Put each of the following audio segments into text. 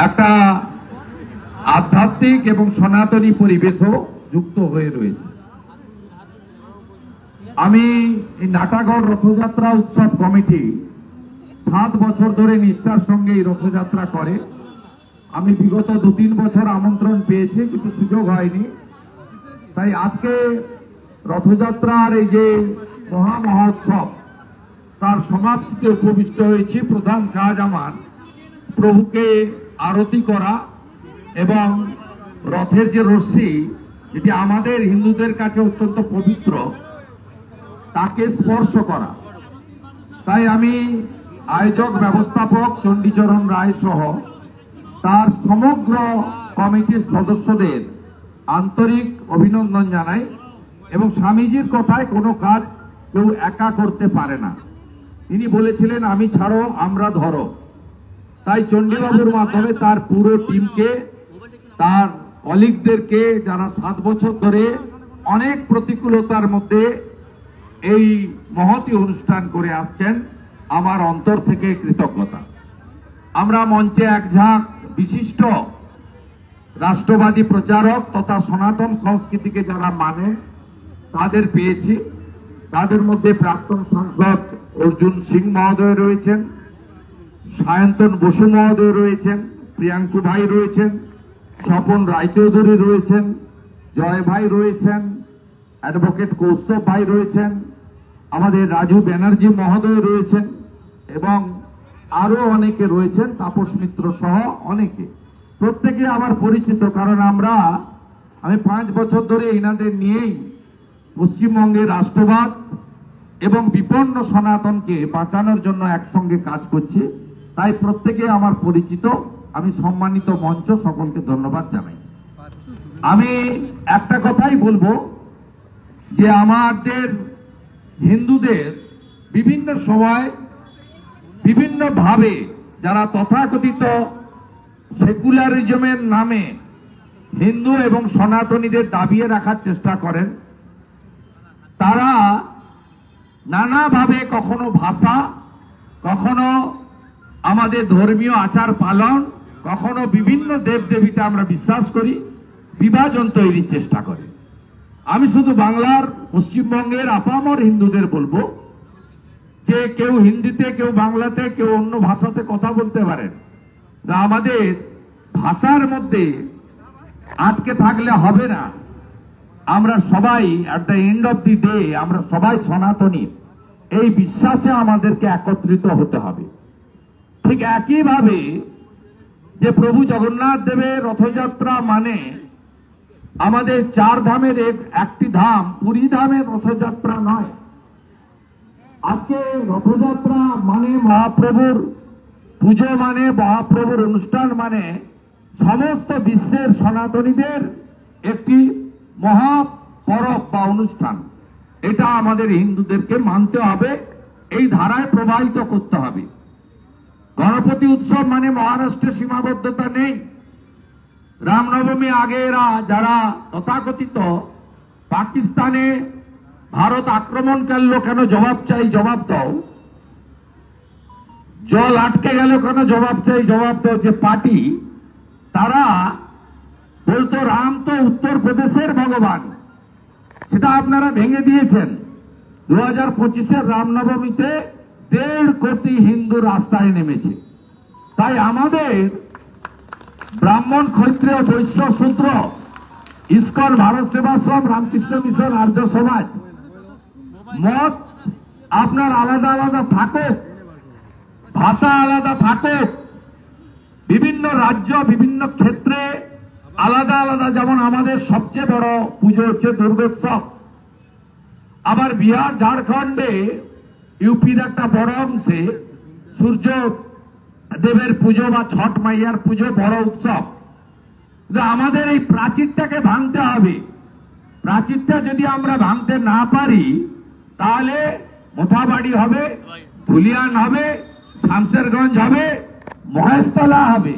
একটা আধ্যাত্মিক এবং সনাতনী পরিবেশও যুক্ত হয়ে রয়েছে। আমি এই নাটাগড় রথযাত্রা উৎসব কমিটি 7 বছর ধরে নিষ্ঠার সঙ্গে এই রথযাত্রা করে। আমি বিগত 2-3 বছর আমন্ত্রণ পেয়েছি, কিন্তু সুযোগ হয়নি। তাই আজকে রথযাত্রার এই যে মহোৎসব তার সমাপ্তিতে উপবিষ্ট হয়েছি। প্রধান কাজ আমার প্রভুকে আরতি করা এবং রথের যে রশ্মি, যেটি আমাদের হিন্দুদের কাছে অত্যন্ত পবিত্র, তাকে স্পর্শ করা। তাই আমি আয়োজক ব্যবস্থাপক চণ্ডীচরণ রায় সহ তার সমগ্র কমিটির সদস্যদের আন্তরিক অভিনন্দন জানাই। এবং স্বামীজির কথায় কোনো কাজ কেউ একা করতে পারে না। তিনি বলেছিলেন, আমি ছাড়ো আমরা ধরো। তাই চণ্ডীবাবুর মাধ্যমে তার পুরো টিমকে, তার কলিগদেরকে, যারা 7 বছর ধরে অনেক প্রতিকূলতার মধ্যে এই মহতি অনুষ্ঠান করে আসছেন, আমার অন্তর থেকে কৃতজ্ঞতা। আমরা মঞ্চে এক ঝাঁক বিশিষ্ট রাষ্ট্রবাদী প্রচারক তথা সনাতন সংস্কৃতিকে যারা মানে তাদের পেয়েছি। তাদের মধ্যে প্রাক্তন সাংসদ অর্জুন সিং মহোদয় রয়েছেন, সায়ন্তন বসু মহোদয় রয়েছেন, প্রিয়াঙ্কু ভাই রয়েছেন, স্বপন রায়চৌধুরী রয়েছেন, জয় ভাই রয়েছেন, অ্যাডভোকেট কৌস্তব ভাই রয়েছেন, আমাদের রাজু ব্যানার্জি মহোদয় রয়েছেন এবং আরো অনেকে রয়েছেন, তাপস মিত্র সহ অনেকে। প্রত্যেকে আমার পরিচিত, কারণ আমি 5 বছর ধরে এনাদের নিয়েই পশ্চিমবঙ্গের রাষ্ট্রবাদ এবং বিপন্ন সনাতনকে বাঁচানোর জন্য একসঙ্গে কাজ করছি। তাই প্রত্যেকে আমার পরিচিত। আমি সম্মানিত মঞ্চ, সকলকে ধন্যবাদ জানাই। আমি একটা কথাই বলবো যে আমাদের হিন্দুদের বিভিন্ন সময় বিভিন্নভাবে যারা তথাকথিত সেকুলারিজমের নামে হিন্দু এবং সনাতনীদের দাবিয়ে রাখার চেষ্টা করেন, তারা নানাভাবে কখনো ভাষা, কখনো আমাদের ধর্মীয় আচার পালন, কখনো বিভিন্ন দেবদেবীতে আমরা বিশ্বাস করি, বিভাজন তৈরির চেষ্টা করে। আমি শুধু বাংলার, পশ্চিমবঙ্গের আপামর হিন্দুদের বলবো যে কেউ হিন্দিতে, কেউ বাংলাতে, কেউ অন্য ভাষাতে কথা বলতে পারেন, আমাদের ভাষার মধ্যে আটকে থাকলে হবে না। আমরা সবাই at the end of the day আমরা সবাই সনাতনী, এই বিশ্বাসে আমাদেরকে একত্রিত হতে হবে। ঠিক একইভাবে যে প্রভু জগন্নাথ দেবের রথযাত্রা মানে আমাদের 4 ধামের একটি ধাম, পুরী ধামের রথযাত্রা নয়। আজকে রথযাত্রা মানে মহাপ্রভুর পুজো, মানে মহাপ্রভুর অনুষ্ঠান, মানে সমস্ত বিশ্বের সনাতনীদের একটি মহা পরব বা অনুষ্ঠান। এটা আমাদের হিন্দুদেরকে মানতে হবে, এই ধারায় প্রবাহিত করতে হবে। গণপতি উৎসব মানে মহারাষ্ট্রে সীমাবদ্ধতা নেই। রামনবমী আগে এরা যারা তথাকথিত পাকিস্তানে ভারত আক্রমণ করলো কেন জবাব চাই, জবাব দাও। জল আটকে গেল কেন জবাব চাই, জবাব দাও। যে পার্টি, তারা বলতো রাম তো উত্তরপ্রদেশের ভগবান, সেটা আপনারা ভেঙে দিয়েছেন। 2025-এর রামনবমীতে 1.5 কোটি হিন্দু রাস্তায় নেমেছে। তাই আমাদের ব্রাহ্মণ, ক্ষত্রিয়, বৈশ্য, শূদ্র, ইস্কন, ভারত সেবাশ্রম, রামকৃষ্ণ মিশন, আর্য সমাজ, মত আপনার আলাদা আলাদা থাকুক, ভাষা আলাদা থাকুক, বিভিন্ন রাজ্য বিভিন্ন ক্ষেত্রে আলাদা আলাদা, যেমন আমাদের সবচেয়ে বড় পুজো হচ্ছে দুর্গোৎসব। আবার বিহার, ঝাড়খণ্ডে, ইউপির একটা বড় অংশে সূর্য দেবের পুজো বা ছট মাইয়ার পুজো বড় উৎসব। আমাদের এই প্রাচীরটাকে ভাঙতে হবে। প্রাচীরটা যদি আমরা ভাঙতে না পারি, তাহলে মোথাবাড়ি হবে, ধুলিয়ান হবে, শামশেরগঞ্জ হবে, মহেশতলা হবে।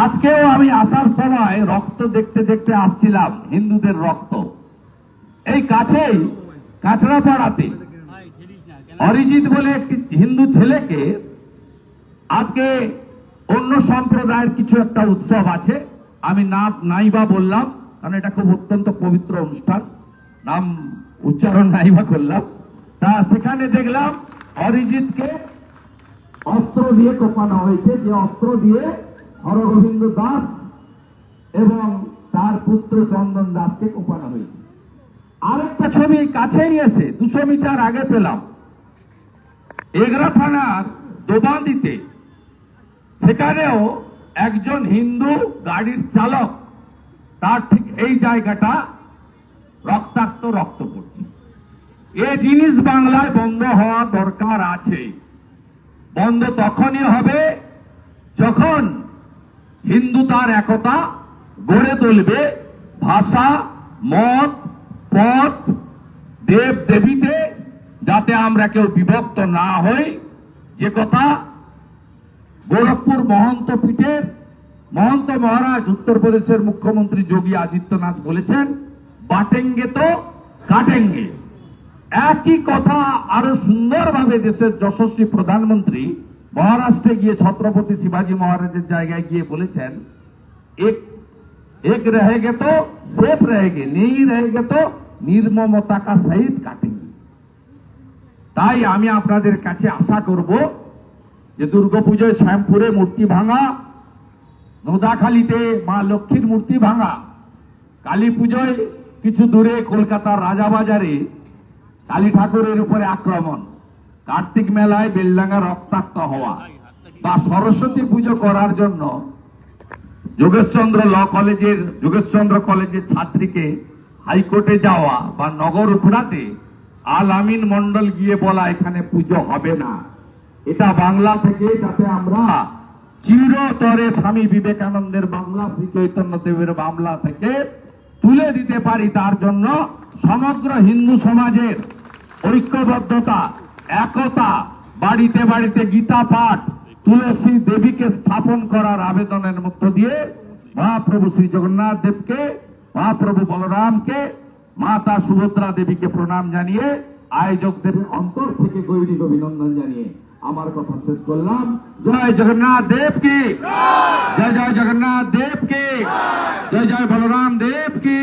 আজকেও আমি আসার সময় রক্ত দেখতে দেখতে আসছিলাম, হিন্দুদের রক্ত। এই কাছেই কাঁচরাপাড়াতে অরিজিৎ বলে একটি হিন্দু ছেলেকে আজকে অন্য সম্প্রদায়ের কিছু একটা উৎসব আছে, আমি নাইবা বললাম কারণ এটা খুব অত্যন্ত পবিত্র অনুষ্ঠান, নাম উচ্চারণ নাইবা করলাম। তা সেখানে দেখলাম অরিজিৎকে অস্ত্র দিয়ে কোপানো হয়েছে, যে অস্ত্র দিয়ে হরগোবিন্দ দাস এবং তার পুত্র চন্দন দাসকে কোপানো হয়েছে। আরেকটা ছবি কাছেই এসে 200 মিটার আগে পেলাম, এগরা থানার দোবান্দিতে, সেখানেও একজন হিন্দু গাড়ির চালক, তার ঠিক এই জায়গাটা রক্তাক্ত, রক্ত পড়ছে। এ জিনিস বাংলায় বন্ধ হওয়া দরকার আছে। বন্ধ তখনই হবে যখন হিন্দু তার একতা গড়ে তুলবে, ভাষা, মত, পথ, দেব দেবীতে, যাতে আমরা কেউ বিভক্ত না হই। যে কথা গোরখপুর মহন্ত পীঠের মহন্ত মহারাজ উত্তরপ্রদেশের মুখ্যমন্ত্রী যোগী আদিত্যনাথ বলেছেন, বাটেঙ্গে তো কাটেঙ্গে। একই কথা আরো সুন্দরভাবে দেশের যশস্বী প্রধানমন্ত্রী মহারাষ্ট্রে গিয়ে ছত্রপতি শিবাজী মহারাজের জায়গায় গিয়ে বলেছেন, এক রহেগে তো সেফ রহেগে, নেই রহেগে তো নির্মমতা কা সহিত কাটেঙ্গে। তাই আমি আপনাদের কাছে আশা করব যে দুর্গাপুজোয় শ্যামপুরে মূর্তি ভাঙা, নোদাখালীতে মা লক্ষ্মীর মূর্তি ভাঙা, কালী পুজোয় কিছু দূরে কলকাতার রাজাবাজারে কালী ঠাকুরের উপরে আক্রমণ, কার্তিক মেলায় বেলডাঙ্গা রক্তাক্ত হওয়া, বা সরস্বতী পুজো করার জন্য যোগেশচন্দ্র কলেজের ছাত্রীকে হাইকোর্টে যাওয়া, বা নগর উপড়াতে আল আমিন মন্ডল গিয়ে বলা এখানে পুজো হবে না, এটা বাংলা থেকে যাতে আমরা চিরতরে স্বামী বিবেকানন্দের বাংলা, শ্রী চৈতন্য দেবের বাংলা থেকে তুলে দিতে পারি, তার জন্য সমগ্র হিন্দু সমাজের ঐক্যবদ্ধতা, একতা, বাড়িতে বাড়িতে গীতা পাঠ, তুলসী দেবীকে স্থাপন করার আবেদনের মধ্য দিয়ে মহাপ্রভু শ্রী জগন্নাথ দেবকে, মহাপ্রভু বলরামকে, মাতা সুভদ্রা দেবীকে প্রণাম জানিয়ে, আয়োজকদের অন্তর থেকে গৈরিক অভিনন্দন জানিয়ে আমার কথা শেষ করলাম। জয় জগন্নাথ দেব কি জয়, জয় জগন্নাথ দেব কি জয়, জয় বলরাম দেব কি,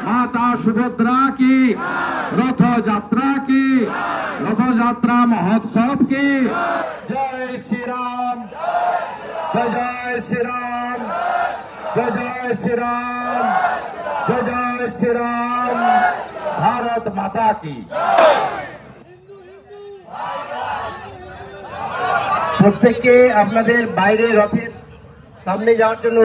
মাতা সুভদ্রা কি, রথযাত্রা কি, রথযাত্রা মহোৎসব কি, জয় শ্রীরাম, জয় জয় শ্রীরাম, জয় জয় শ্রীরাম, জয় জয় শ্রীরাম, ভারত মাতা কি। প্রত্যেককে আপনাদের বাইরে রথের সামনে যাওয়ার জন্য